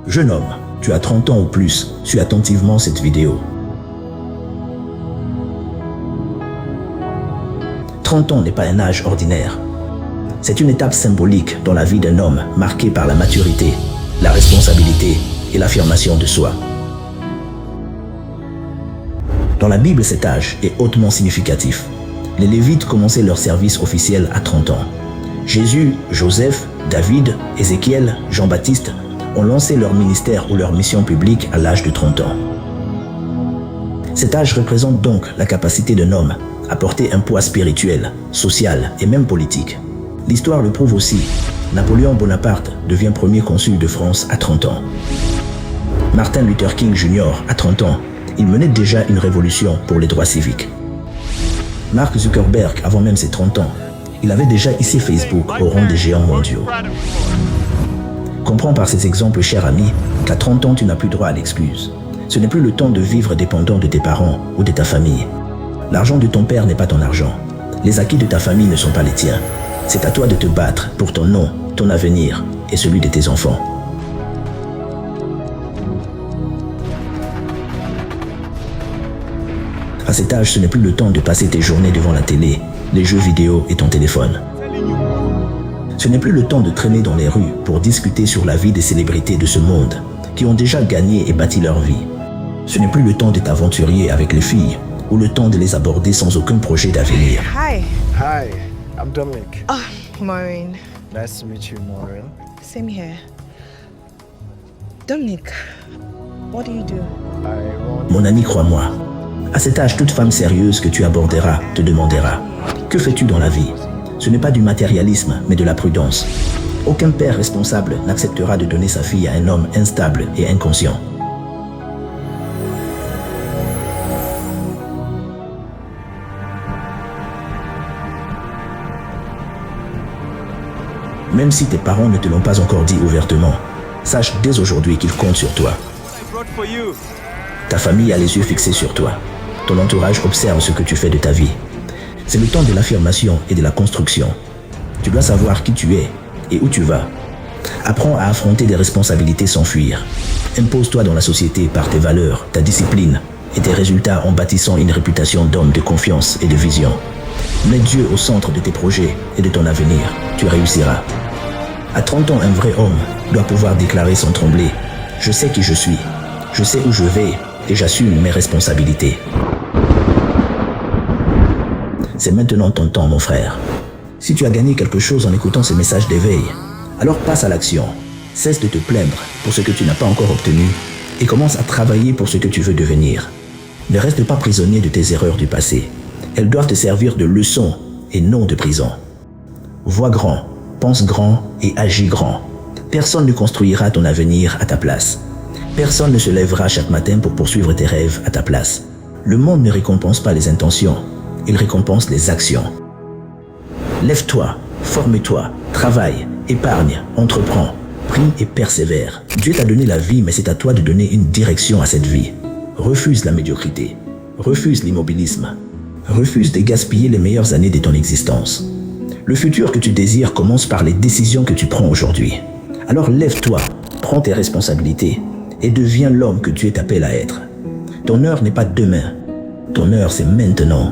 Jeune homme, tu as 30 ans ou plus, suis attentivement cette vidéo. 30 ans n'est pas un âge ordinaire. C'est une étape symbolique dans la vie d'un homme marquée par la maturité, la responsabilité et l'affirmation de soi. Dans la Bible, cet âge est hautement significatif. Les Lévites commençaient leur service officiel à 30 ans. Jésus, Joseph, David, Ézéchiel, Jean-Baptiste ont lancé leur ministère ou leur mission publique à l'âge de 30 ans. Cet âge représente donc la capacité d'un homme à porter un poids spirituel, social et même politique. L'histoire le prouve aussi. Napoléon Bonaparte devient premier consul de France à 30 ans. Martin Luther King Jr. à 30 ans, il menait déjà une révolution pour les droits civiques. Mark Zuckerberg, avant même ses 30 ans, il avait déjà hissé Facebook au rang des géants mondiaux. Comprends par ces exemples, cher ami, qu'à 30 ans, tu n'as plus droit à l'excuse. Ce n'est plus le temps de vivre dépendant de tes parents ou de ta famille. L'argent de ton père n'est pas ton argent. Les acquis de ta famille ne sont pas les tiens. C'est à toi de te battre pour ton nom, ton avenir et celui de tes enfants. À cet âge, ce n'est plus le temps de passer tes journées devant la télé, les jeux vidéo et ton téléphone. Ce n'est plus le temps de traîner dans les rues pour discuter sur la vie des célébrités de ce monde qui ont déjà gagné et bâti leur vie. Ce n'est plus le temps de t'aventurer avec les filles ou le temps de les aborder sans aucun projet d'avenir. Hi. Hi, I'm Dominic. Oh, Maureen. Nice to meet you, Maureen. Same here. Dominic, what do you do? Mon ami, crois-moi, à cet âge, toute femme sérieuse que tu aborderas te demandera « Que fais-tu dans la vie ?» Ce n'est pas du matérialisme, mais de la prudence. Aucun père responsable n'acceptera de donner sa fille à un homme instable et inconscient. Même si tes parents ne te l'ont pas encore dit ouvertement, sache dès aujourd'hui qu'ils comptent sur toi. Ta famille a les yeux fixés sur toi. Ton entourage observe ce que tu fais de ta vie. C'est le temps de l'affirmation et de la construction. Tu dois savoir qui tu es et où tu vas. Apprends à affronter des responsabilités sans fuir. Impose-toi dans la société par tes valeurs, ta discipline et tes résultats en bâtissant une réputation d'homme de confiance et de vision. Mets Dieu au centre de tes projets et de ton avenir. Tu réussiras. À 30 ans, un vrai homme doit pouvoir déclarer sans trembler « Je sais qui je suis, je sais où je vais et j'assume mes responsabilités. » C'est maintenant ton temps, mon frère. Si tu as gagné quelque chose en écoutant ce message d'éveil, alors passe à l'action. Cesse de te plaindre pour ce que tu n'as pas encore obtenu et commence à travailler pour ce que tu veux devenir. Ne reste pas prisonnier de tes erreurs du passé. Elles doivent te servir de leçon et non de prison. Vois grand, pense grand et agis grand. Personne ne construira ton avenir à ta place. Personne ne se lèvera chaque matin pour poursuivre tes rêves à ta place. Le monde ne récompense pas les intentions, il récompense les actions. Lève-toi, forme-toi, travaille, épargne, entreprends, prie et persévère. Dieu t'a donné la vie, mais c'est à toi de donner une direction à cette vie. Refuse la médiocrité, refuse l'immobilisme, refuse de gaspiller les meilleures années de ton existence. Le futur que tu désires commence par les décisions que tu prends aujourd'hui. Alors lève-toi, prends tes responsabilités et deviens l'homme que Dieu t'appelle à être. Ton heure n'est pas demain, ton heure c'est maintenant.